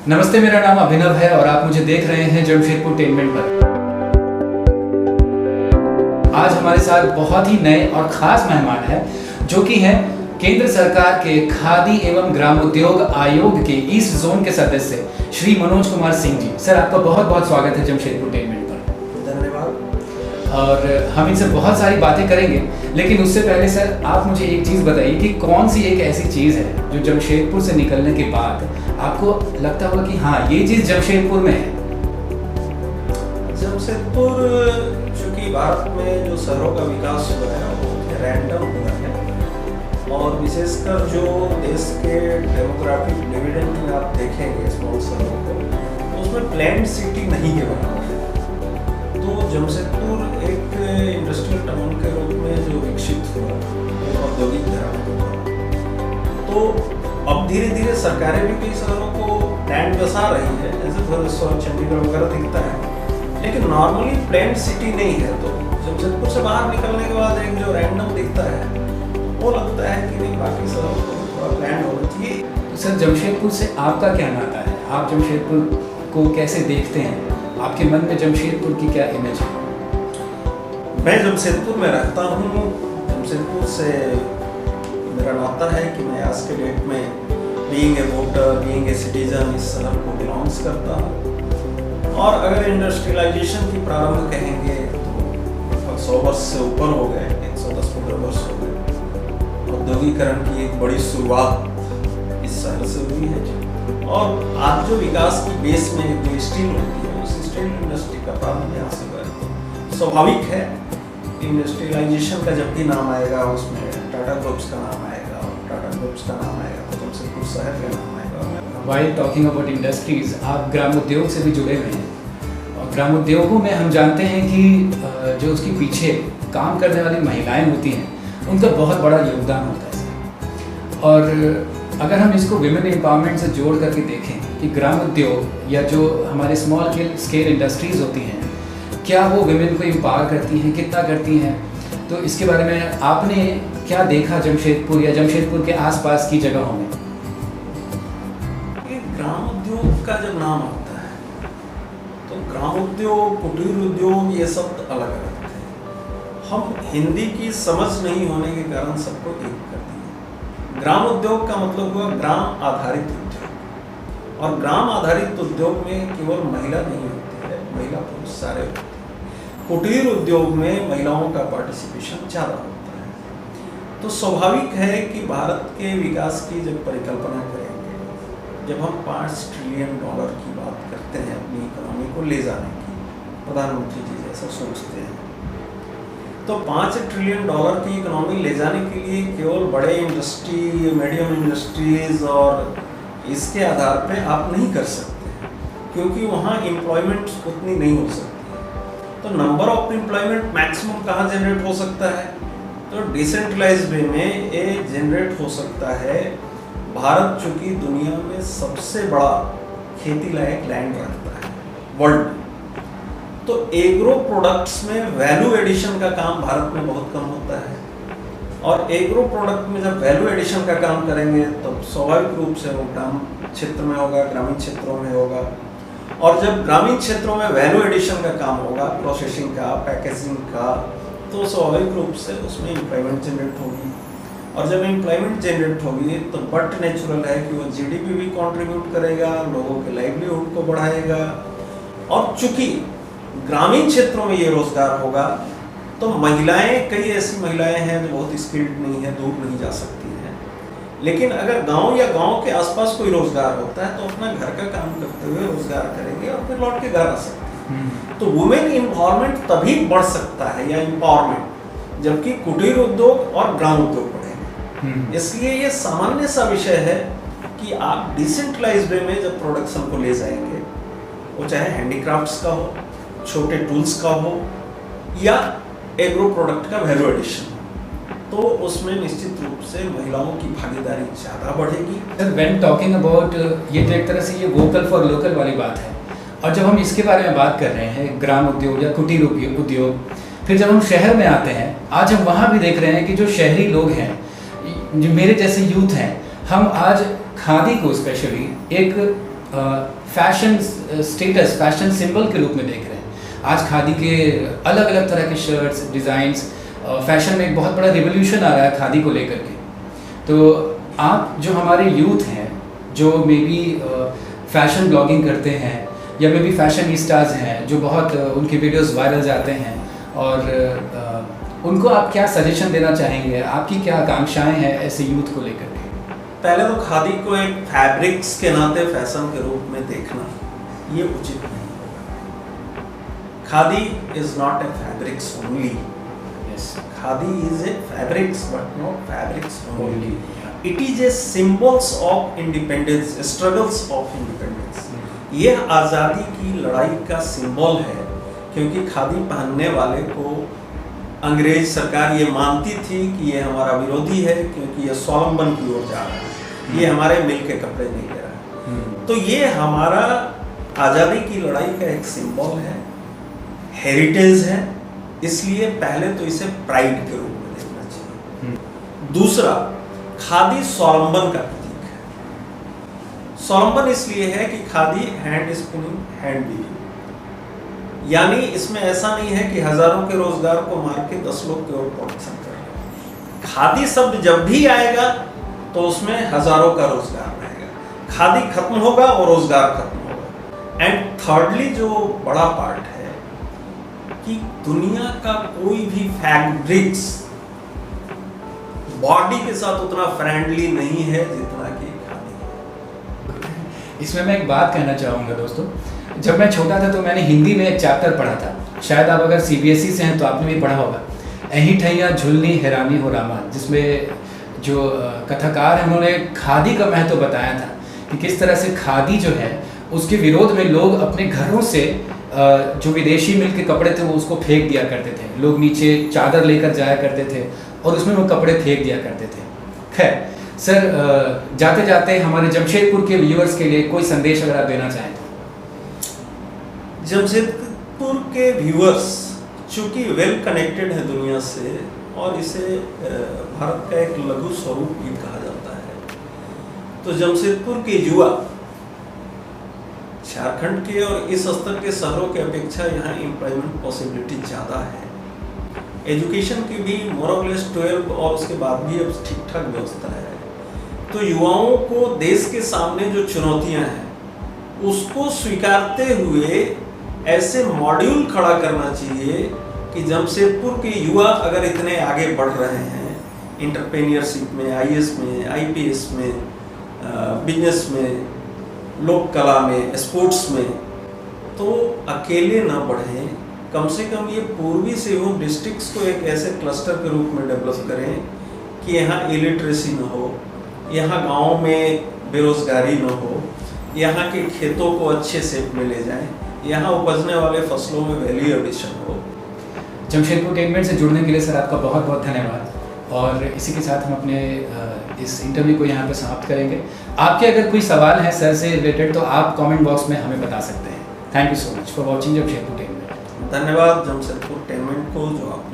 नमस्ते, मेरा नाम अभिनव है और आप मुझे देख रहे हैं जमशेदपुर टेनमेंट पर। आज हमारे साथ बहुत ही नए और खास मेहमान हैं जो कि हैं केंद्र सरकार के खादी एवं ग्रामोद्योग आयोग के ईस्ट जोन के सदस्य श्री मनोज कुमार सिंह जी। सर, आपका बहुत बहुत स्वागत है जमशेदपुर टेनमेंट पर। धन्यवाद। और हम इनसे बहुत सारी बातें करेंगे, लेकिन उससे पहले सर आप मुझे एक चीज़ बताइए कि कौन सी एक ऐसी चीज़ है जो जमशेदपुर से निकलने के बाद आपको लगता होगा कि हाँ, ये चीज़ जमशेदपुर में है। जमशेदपुर चूंकि भारत में जो शहरों का विकास हुआ है वो रैंडम हुआ है, और विशेषकर जो देश के डेमोग्राफिक डिविडेंड में आप देखेंगे स्मॉल शहरों को, तो उसमें प्लान्ड सिटी नहीं के बराबर है। तो जमशेदपुर एक इंडस्ट्रियल टाउन के रूप में जो विकसित हुआ, औद्योगिक घराना, तो अब धीरे धीरे सरकारें भी कई शहरों को प्लान बसा रही है, जैसे भुवनेश्वर, चंडीगढ़ वगैरह दिखता है, लेकिन नॉर्मली प्लान सिटी नहीं है। तो जमशेदपुर से बाहर निकलने के बाद एक जो रैंडम दिखता है, वो लगता है कि नहीं, बाकी शहरों को थोड़ा प्लान होना चाहिए। तो सर, जमशेदपुर से आपका क्या नाता है? आप जमशेदपुर को कैसे देखते हैं? आपके मन में जमशेदपुर की क्या इमेज है? मैं जमशेदपुर में रहता हूँ। जमशेदपुर से मेरा नाता है कि मैं आज के डेट में being a voter, being a citizen इस शहर को बिलोंग्स करता हूँ। और अगर इंडस्ट्रियलाइजेशन की प्रारंभ कहेंगे तो लगभग 100 वर्ष से ऊपर हो गए, 110-15 वर्ष हो गए। औद्योगिकरण की एक बड़ी शुरुआत इस शहर से हुई है, और आज जो विकास की बेस में जो स्टील होती है, उस स्टील इंडस्ट्री का प्रारंभ यहाँ से हुआ है। स्वाभाविक है, इंडस्ट्रियलाइजेशन का जब भी नाम आएगा उसमें टाटा ग्रुप्स का नाम आएगा, और टाटा ग्रुप्स का नाम आएगा तो जमशेदपुर शहर का नाम आएगा। वाइल टॉकिंग अबाउट इंडस्ट्रीज, आप ग्रामोद्योग से भी जुड़े हुए हैं, और ग्रामोद्योगों में हम जानते हैं कि जो उसके पीछे काम करने वाली महिलाएं होती हैं, उनका बहुत बड़ा योगदान होता है। और अगर हम इसको विमेन एम्पावरमेंट से जोड़ करके देखें कि ग्रामोद्योग या जो हमारे स्मॉल स्केल इंडस्ट्रीज़ होती हैं, क्या वो विमेन को एम्पावर करती हैं, कितना करती हैं? तो इसके बारे में आपने क्या देखा जमशेदपुर या जमशेदपुर के आसपास की जगहों में? ग्राम उद्योग का जब नाम आता है तो ग्राम उद्योग, कुटीर उद्योग, ये शब्द अलग अलग थे। हम हिंदी की समझ नहीं होने के कारण सबको एक कर दिए। ग्राम उद्योग का मतलब हुआ ग्राम आधारित उद्योग, और ग्राम आधारित उद्योग में केवल महिला नहीं होती है, महिला पुरुष सारे होते हैं। कुटीर उद्योग में महिलाओं का पार्टिसिपेशन ज़्यादा होता है। तो स्वाभाविक है कि भारत के विकास की जब परिकल्पना करेंगे, जब हम $5 ट्रिलियन की बात करते हैं अपनी इकोनॉमी को ले जाने की, प्रधानमंत्री जी जैसा सोचते हैं, तो $5 ट्रिलियन की इकोनॉमी ले जाने के लिए केवल बड़े इंडस्ट्री, मीडियम इंडस्ट्रीज और इसके आधार पे आप नहीं कर सकते, क्योंकि वहाँ एम्प्लॉयमेंट उतनी नहीं हो सकती। तो नंबर ऑफ एम्प्लॉयमेंट मैक्सिमम कहाँ जनरेट हो सकता है? तो डिसेंट्रलाइज वे में ये जनरेट हो सकता है। भारत चूंकि दुनिया में सबसे बड़ा खेती लायक लैंड रखता है वर्ल्ड में, तो एग्रो प्रोडक्ट्स में वैल्यू एडिशन का काम भारत में बहुत कम होता है। और एग्रो प्रोडक्ट में जब वैल्यू एडिशन का काम करेंगे तो स्वाभाविक रूप से वो ग्राम क्षेत्र में होगा, ग्रामीण क्षेत्रों में होगा। और जब ग्रामीण क्षेत्रों में वैल्यू एडिशन का काम होगा, प्रोसेसिंग का, पैकेजिंग का, तो स्वाभाविक रूप से उसमें एम्प्लॉयमेंट जनरेट होगी। और जब एम्प्लॉयमेंट जनरेट होगी तो बट नेचुरल है कि वो जीडीपी भी कंट्रीब्यूट करेगा, लोगों के लाइवलीहुड को बढ़ाएगा। और चूंकि ग्रामीण क्षेत्रों में ये रोजगार होगा, तो महिलाएं, कई ऐसी महिलाएं हैं जो बहुत स्किल्ड नहीं है, दूर नहीं जा सकती हैं, लेकिन अगर गांव या गांव के आसपास कोई रोजगार होता है तो अपना घर का काम करते हुए रोजगार करेंगे और फिर लौट के घर आ सकते हैं। तो वुमेन एम्पावरमेंट तभी बढ़ सकता है, या एम्पावरमेंट, जबकि कुटीर उद्योग और ग्राम उद्योग बढ़ेंगे। इसलिए ये सामान्य सा विषय है कि आप डिसेंट्रलाइज वे में जब प्रोडक्शन को ले जाएंगे, वो चाहे हैंडीक्राफ्ट्स का हो, छोटे टूल्स का हो, या एग्रो प्रोडक्ट का वैल्यू एडिशन, तो उसमें निश्चित रूप से महिलाओं की भागीदारी ज़्यादा बढ़ेगी। सर, व्हेन टॉकिंग अबाउट, ये तो एक तरह से ये वोकल फॉर लोकल वाली बात है, और जब हम इसके बारे में बात कर रहे हैं, ग्राम उद्योग या कुटीर उद्योग, फिर जब हम शहर में आते हैं, आज हम वहाँ भी देख रहे हैं कि जो शहरी लोग हैं, जो मेरे जैसे यूथ हैं, हम आज खादी को स्पेशली एक फैशन स्टेटस, फैशन सिंबल के रूप में देख रहे हैं। आज खादी के अलग अलग तरह के शर्ट्स, डिज़ाइंस, फैशन में एक बहुत बड़ा रिवोल्यूशन आ रहा है खादी को लेकर के। तो आप जो हमारे यूथ हैं, जो मे बी फैशन ब्लॉगिंग करते हैं या मे बी फैशनिस्टाज हैं, जो बहुत उनके वीडियोस वायरल जाते हैं, और उनको आप क्या सजेशन देना चाहेंगे? आपकी क्या आकांक्षाएं हैं ऐसे यूथ को लेकर के? पहले तो खादी को एक फैब्रिक्स के नाते फैशन के रूप में देखना ये उचित नहीं होगा। Khadi is not a fabrics only. Khadi is a fabrics but not fabrics only. It is a symbols of independence, struggles of independence. यह आज़ादी की लड़ाई का सिंबल है, क्योंकि खादी पहनने वाले को अंग्रेज सरकार ये मानती थी कि ये हमारा विरोधी है, क्योंकि ये स्वावलंबन की ओर जा रहा है, ये हमारे मिल के कपड़े नहीं ले रहा है। तो ये हमारा आज़ादी की लड़ाई का एक सिंबल है, हेरिटेज है, इसलिए पहले तो इसे प्राइड के रूप में देखना चाहिए। दूसरा, खादी स्वावलंबन का प्रतीक है। स्वावलंबन इसलिए है कि khadi hand spinning, hand weaving, यानी इसमें ऐसा नहीं है कि हजारों के रोजगार को मार के 10 लोग केवल प्रोडक्शन कर रहे हैं। खादी शब्द जब भी आएगा तो उसमें हजारों का रोजगार रहेगा, खादी खत्म होगा और रोजगार खत्म होगा। एंड थर्डली जो बड़ा पार्ट है कि दुनिया का कोई भी फैब्रिक्स बॉडी के साथ उतना फ्रेंडली नहीं है जितना कि खादी। इसमें मैं एक बात कहना चाहूँगा दोस्तों, जब मैं छोटा था तो मैंने हिंदी में एक चैप्टर पढ़ा था, शायद आप अगर CBSE से हैं तो आपने भी पढ़ा होगा, अही ठैया झुलनी हैरानी हो रामा, जिसमें जो कथाकार हैं उन्होंने खादी का महत्व बताया था कि किस तरह से खादी जो है उसके विरोध में लोग अपने घरों से जो विदेशी मिल के कपड़े थे वो उसको फेंक दिया करते थे। लोग नीचे चादर लेकर जाया करते थे और उसमें वो कपड़े फेंक दिया करते थे। खैर सर, जाते जाते हमारे जमशेदपुर के व्यूअर्स के लिए कोई संदेश अगर आप देना चाहें तो? जमशेदपुर के व्यूअर्स चूँकि वेल कनेक्टेड है दुनिया से, और इसे भारत का एक लघु स्वरूप भी कहा जाता है, तो जमशेदपुर के युवा झारखंड के और इस स्तर के शहरों के अपेक्षा यहाँ एम्प्लॉयमेंट पॉसिबिलिटी ज़्यादा है। एजुकेशन की भी मोरलेस 12 और उसके बाद भी अब ठीक ठाक व्यवस्था है। तो युवाओं को देश के सामने जो चुनौतियाँ हैं उसको स्वीकारते हुए ऐसे मॉड्यूल खड़ा करना चाहिए कि जमशेदपुर के युवा अगर इतने आगे बढ़ रहे हैं इंटरप्रेन्योरशिप में, IAS में, IPS में, बिजनेस में, लोक कला में, स्पोर्ट्स में, तो अकेले ना बढ़ें, कम से कम ये पूर्वी सिंहभूम डिस्ट्रिक्ट्स को एक ऐसे क्लस्टर के रूप में डेवलप करें कि यहाँ इलिटरेसी न हो, यहाँ गाँव में बेरोजगारी न हो, यहाँ के खेतों को अच्छे शेप में ले जाएं, यहाँ उपजने वाले फसलों में वैल्यू एडिशन हो। जमशेदपुर टेनमेंट से जुड़ने के लिए सर आपका बहुत बहुत धन्यवाद, और इसी के साथ हम अपने इस इंटरव्यू को यहाँ पे समाप्त करेंगे। आपके अगर कोई सवाल है सर से रिलेटेड तो आप कमेंट बॉक्स में हमें बता सकते हैं। Thank you so much for watching Jamshedpur टेनमेंट। धन्यवाद जमशेदपुर टेनमेंट को जो आप